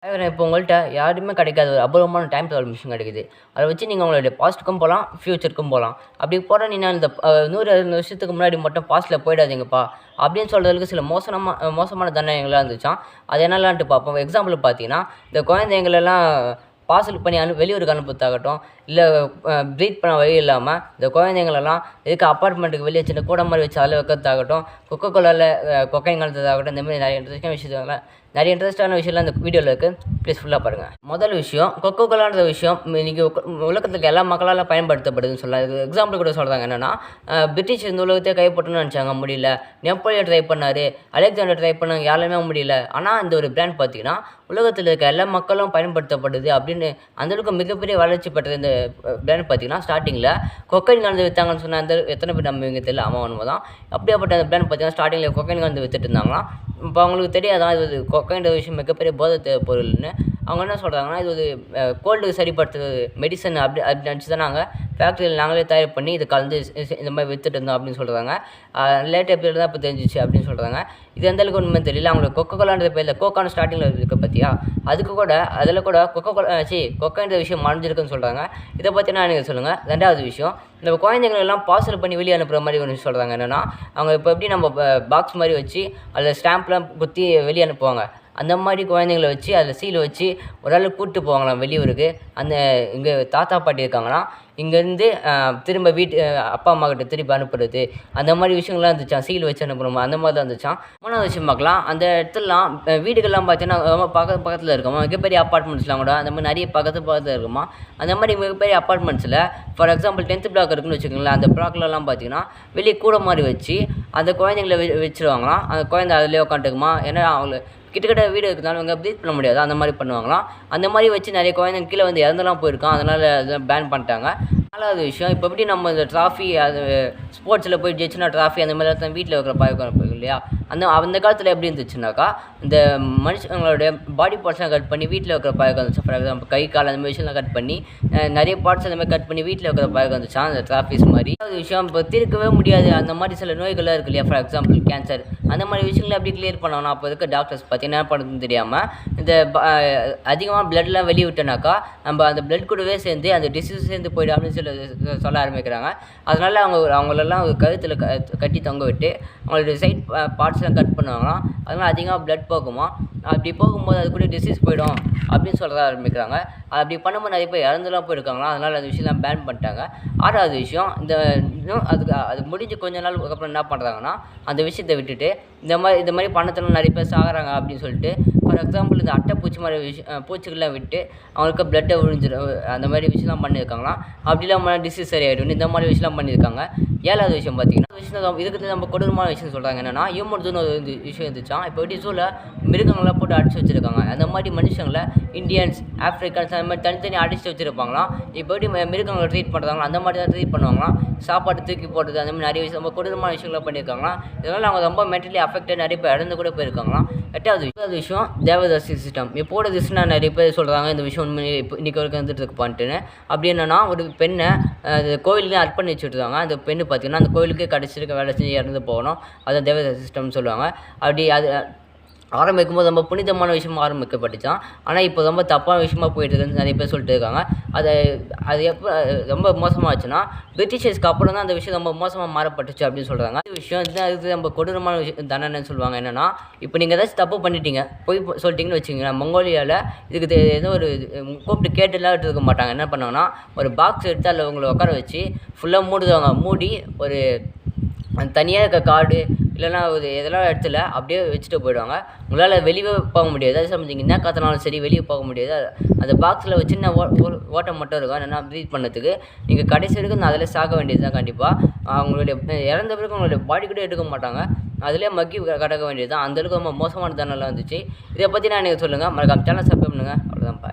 இப்போ உங்கள்ட்ட யாருமே கிடைக்காத ஒரு அபூர்வமான டைம் ட்ராவல் மிஷின் கிடைக்குது. அத வச்சு நீங்க உங்களுடைய பாஸ்ட்டுக்கும் போலாம், ஃப்யூச்சருக்கும் போலாம். அப்படி போற நீங்க இந்த 100, 200 வருஷத்துக்கு முன்னாடி மட்டும் பாஸ்ட்ல போயிடாதீங்கப்பா, அப்படின்னு சொல்றதுக்கு சில மோசமான தண்டனைகள்லாம் இருந்துச்சாம். அது என்னலான்ட்டு பார்ப்போம். எக்ஸாம்பிள் பார்த்தீங்கன்னா, இந்த குழந்தைங்களெல்லாம் பார்சல் பண்ணி வெளியூருக்கு அனுப்புறதாகட்டும், இல்ல ப்ரீத் பண்ண வழி இல்லாம இந்த குழந்தைங்களெல்லாம் எதுக்கு அப்பார்ட்மெண்ட்டுக்கு வெளிய சின்ன கூட மாரி வச்சு அதில வைக்கிறதாகட்டும், கொக்கோ கோலால கொக்கைன் கலந்ததாகட்டும், இந்த மாரி நிறைய இன்ட்ரெஸ்ட்டான விஷயம்லாம் இந்த வீடியோல இருக்கு. ப்ளீஸ் ஃபுல்லா பாருங்க. முதல் விஷயம் கொக்கோ கோலான்ற விஷயம் இன்னைக்கு உலகத்துல இருக்க எல்லா மக்களால பயன்படுத்தப்படுதுன்னு சொல்லலாம். இதுக்கு எக்ஸாம்பிள் கூட சொல்றாங்க என்னன்னா, பிரிட்டிஷ் இந்த உலகத்தையே கைப்பற்றணும்னு நினைச்சாங்க, முடியல. நெப்போலியன் ட்ரை பண்ணாரு, அலெக்சாண்டர் ட்ரை பண்ணாங்க, யாராலுமே முடியல. ஆனா இந்த ஒரு பிராண்ட் பார்த்தீங்கன்னா, உலகத்துல இருக்க எல்லா மக்களும் பயன்படுத்தப்படுது அப்படின்னு அந்த அளவுக்கு மிகப்பெரிய வளர்ச்சி பெற்ற இந்த பிராண்ட் பார்த்தீங்கன்னா, ஸ்டார்டிங்ல கொக்கைன் கலந்து வித்தாங்கன்னு சொன்ன அந்த எத்தனை பேர் நம்புவீங்க தெரியல. ஆமா உண்மைதான். அப்படியாப்பட்ட அந்த பிராண்ட் பார்த்தீங்கன்னா, ஸ்டார்டிங்ல கொக்கைன் கலந்து வித்துட்டு இருந்தாங்களாம். இப்போ அவங்களுக்கு தெரியாதான் இது கொக்கைன்ற விஷயம் மிகப்பெரிய போதை பொருள்னு. அவங்க என்ன சொல்கிறாங்கன்னா, இது ஒரு கோல்டு சரிப்படுத்துறது மெடிசன் அப்படி நினச்சி தான் நாங்கள் ஃபேக்ட்ரியில் நாங்களே தயார் பண்ணி இதை கலந்து இந்த மாதிரி விற்றுட்டு இருந்தோம் அப்படின்னு சொல்கிறாங்க. லேட்டாக பீரியட் தான் இப்போ தெரிஞ்சிச்சு அப்படின்னு சொல்கிறாங்க. இது எந்த அளவுக்கு உண்மை தெரியல. அவங்களுக்கு கொக்கோ கோலான்ற பேரில் கோக்கான ஸ்டார்டிங்கில் இருக்க பார்த்தியா, அதுக்கு கூட அதில் கூட கொக்கைன்ற விஷயம் மறைஞ்சிருக்குன்னு சொல்கிறாங்க. இதை பற்றி நான் எனக்கு சொல்லுங்கள். ரெண்டாவது விஷயம், இந்த குழந்தைங்களெல்லாம் பார்சல் பண்ணி வெளியே அனுப்புகிற மாதிரி ஒன்று சொல்கிறாங்க. என்னென்னா, அவங்க இப்போ எப்படி நம்ம பாக்ஸ் மாதிரி வச்சு அதில் ஸ்டாம்ப்லாம் குத்தி வெளியே அனுப்புவாங்க, அந்த மாதிரி குழந்தைங்கள வச்சு அதில் சீல் வச்சு ஒரு ஆள் கூப்பிட்டு போவாங்களாம் வெளியூருக்கு. அந்த இங்கே தாத்தா பாட்டி இருக்காங்களாம், இங்கேருந்து திரும்ப அப்பா அம்மா கிட்ட திருப்பி அனுப்புறது, அந்த மாதிரி விஷயங்கள்லாம் இருந்துச்சான். சீல் வச்சு அனுப்பணுமா, அந்த மாதிரி தான் இருந்துச்சான். மூணாவது விஷயம் பார்க்கலாம். அந்த இடத்துலலாம் வீடுகள்லாம் பார்த்தீங்கன்னா பக்கத்தில் இருக்குமா, மிகப்பெரிய அப்பார்ட்மெண்ட்ஸ்லாம் கூட அந்த மாதிரி நிறைய பக்கத்தில் இருக்குமா. அந்த மாதிரி மிகப்பெரிய அப்பார்ட்மெண்ட்ஸில் ஃபார் எக்ஸாம்பிள் 10th பிளாக் இருக்குன்னு வச்சுக்கோங்களேன். அந்த பிளாக்லலாம் பார்த்தீங்கன்னா வெளியே கூட மாதிரி வச்சு அந்த குழந்தைங்கள வச்சுருவாங்களாம். அந்த குழந்தை அதிலே உட்காந்துக்குமா. ஏன்னா அவங்க கிட்டத்தட்ட வீடு இருக்கிறதுனால அவங்க ப்ரீத் பண்ண முடியாது, அந்த மாதிரி பண்ணுவாங்களாம். அந்த மாதிரி வச்சு நிறைய குழந்தைங்க கீழே வந்து இறந்தெல்லாம் போயிருக்கான். அதனால் அதை பேன் பண்ணிட்டாங்க. நாலாவது விஷயம், இப்போ எப்படி நம்ம இந்த ட்ராஃபி அது ஸ்போர்ட்ஸில் போய் ஜெயிச்சுனா ட்ராஃபி அந்த மாதிரி தான் வீட்டில் வைக்கிற பழக்கம் இல்லையா. அந்த காலத்தில் எப்படி இருந்துச்சுனாக்கா, இந்த மனுஷங்களுடைய பாடி பார்ட்ஸ்லாம் கட் பண்ணி வீட்டில் வைக்கிற பழக்கம் இருந்துச்சு. ஃபார் எக்ஸாம்பிள் கை கால் அந்த மாதிரி விஷயம்லாம் கட் பண்ணி நிறைய பார்ட்ஸ் அந்த மாதிரி கட் பண்ணி வீட்டில் வைக்கிற பழக்கம் இருந்துச்சா அந்த ட்ராஃபிஸ் மாதிரி. அதாவது விஷயம் இப்போ தீர்க்கவே முடியாது அந்த மாதிரி சில நோய்கள்லாம் இருக்கு இல்லையா. ஃபார் எக்ஸாம்பிள் கேன்சர், அந்த மாதிரி விஷயங்களை எப்படி கிளியர் பண்ணணும். அப்போ இருக்க டாக்டர்ஸ் பார்த்தீங்கன்னா என்ன பண்ணுறதுன்னு தெரியாமல் இந்த அதிகமாக பிளட்லாம் வெளியே விட்டோனாக்கா நம்ம அந்த பிளட் கூடவே சேர்ந்து அந்த டிசீஸ் சேர்ந்து போய்டும் அப்படின்னு சொல்ல ஆரம்பிக்கிறாங்க. அதனால் அவங்களெல்லாம் கழுத்தில் கட்டி தொங்க விட்டு அவங்களுடைய சைட் பார்ட்ஸ்லாம் கட் பண்ணுவாங்களாம். அதனால் அதிகமாக பிளட் போகுமா. அப்படி போகும்போது அது கூட டிசீஸ் போயிடும் அப்படின்னு சொல்ல ஆரம்பிக்கிறாங்க. அப்படி பண்ணும்போது நிறைய பேர் இறந்துலாம் போயிருக்காங்களாம். அதனால் அந்த விஷயம்லாம் பேன் பண்ணிட்டாங்க. ஆறாவது விஷயம், அது முடிஞ்சு கொஞ்ச நாள் அப்புறம் என்ன பண்ணுறாங்கன்னா, அந்த விஷயத்தை விட்டுட்டு இந்த மாதிரி பணத்தெல்லாம் நிறைய பேர் சாகுறாங்க அப்படின்னு சொல்லிட்டு ஃபார் எக்ஸாம்பிள் இந்த அட்டைப்பூச்சி மாதிரி பூச்சிகள்லாம் விட்டு அவங்களுக்கு பிளட்டை விழிஞ்சிடும் அந்த மாதிரி விஷயம்லாம் பண்ணியிருக்காங்களாம். அப்படிலாம் டிசீஸ் சரியாயிடும் இந்த மாதிரி விஷயம்லாம் பண்ணியிருக்காங்க. ஏழாவது விஷயம் பார்த்தீங்கன்னா, விஷயம் இதுக்கு நம்ம கொடூரமான விஷயம் சொல்கிறாங்க. என்னென்னா ஹியூமன் ஜூன்னு ஒரு விஷயம் இருந்துச்சான். இப்போ எப்படி ஜூவில் மிருகங்கள்லாம் போட்டு அடிச்சு வச்சுருக்காங்க. அந்த மாதிரி மனுஷங்களை இந்தியன்ஸ், ஆஃப்ரிக்கன்ஸ் அந்த மாதிரி தனித்தனி அடிச்சு வச்சுருப்பாங்களாம். இப்போ எப்படி மிருகங்களை ட்ரீட் பண்ணுறாங்களோ அந்த மாதிரி தான் ட்ரீட் பண்ணுவாங்களாம். சாப்பாடு தூக்கி போடுறது அந்த மாதிரி நிறைய விஷயம் ரொம்ப கொடூரமான விஷயங்கள்லாம் பண்ணியிருக்காங்களாம். இதனால் அவங்க ரொம்ப மென்டலி அஃபெக்டட் நிறைய பேர் இறந்து கூட போயிருக்காங்களாம். எட்டாவது விஷயம் தேவதாசி சிஸ்டம். இப்போட திஸ்னா நிறைய பேர் சொல்கிறாங்க இந்த விஷயம் உண்மையிலே இப்போ இன்றைக்கி வரைக்கும் வந்துட்டு இருக்குப்பான்ட்டுன்னு. அப்படி என்னென்னா, ஒரு பெண்ணை கோவிலுக்கு அர்ப்பணி வச்சுட்ருக்காங்க. அந்த பெண்ணு பார்த்திங்கன்னா அந்த கோவிலுக்கு கடைசிக்கு வேலை செஞ்சு இறந்து போகணும். அதுதான் தேவதாசி சிஸ்டம்னு சொல்லுவாங்க. அப்படி அது ஆரம்பிக்கும்போது ரொம்ப புனிதமான விஷயமா ஆரம்பிக்கப்பட்டுச்சான். ஆனால் இப்போ ரொம்ப தப்பான விஷயமா போயிட்டுருக்குன்னு நிறைய பேர் சொல்லிட்டு இருக்காங்க. அது எப்போ ரொம்ப மோசமாகச்சுன்னா பிரிட்டிஷர்ஸ்க்கு அப்புறம் தான் அந்த விஷயம் ரொம்ப மோசமாக மாறப்பட்டுச்சு அப்படின்னு சொல்கிறாங்க. இந்த விஷயம் அதுக்கு ரொம்ப கொடூரமான விஷயம் தண்டனைன்னு சொல்லுவாங்க. என்னென்னா, இப்போ நீங்கள் ஏதாச்சும் தப்பு பண்ணிட்டீங்க, போய் சொல்லிட்டீங்கன்னு வச்சுக்கோங்களேன். மங்கோலியாவில் இதுக்கு ஏதோ ஒரு கூப்பிட்டு கேட்டுலாம் இருக்க மாட்டாங்க. என்ன பண்ணுவாங்கன்னா, ஒரு பாக்ஸ் எடுத்து அதில் உங்களை உட்கார வச்சு ஃபுல்லாக மூடுவாங்க. மூடி ஒரு தனியாக இருக்க காடு இல்லைனா ஒரு எதெல்லாம் இடத்துல அப்படியே வச்சுட்டு போயிடுவாங்க. உங்களால் வெளியே போக முடியாது. அது சம்திங் என்ன காத்தினாலும் சரி வெளியே போக முடியாது. அந்த பாக்ஸில் ஒரு சின்ன ஓட்டம் மட்டும் இருக்கும் என்னென்னா ப்ரீத் பண்ணதுக்கு. நீங்கள் கடைசி வரைக்கும் அதில் சாக வேண்டியது தான் கண்டிப்பாக. அவங்களுடைய இறந்த பிறகு அவங்களுடைய பாடி கூட எடுக்க மாட்டாங்க, அதிலே மக்கி கடக்க வேண்டியது தான். அந்தளவுக்கு ரொம்ப மோசமான தண்டனைலாம் வந்துச்சு. இதை பற்றி நான் நீங்கள் சொல்லுங்கள். மறக்காம சேனல் சப்ஸ்கிரைப் பண்ணுங்கள். அவ்வளோதான்.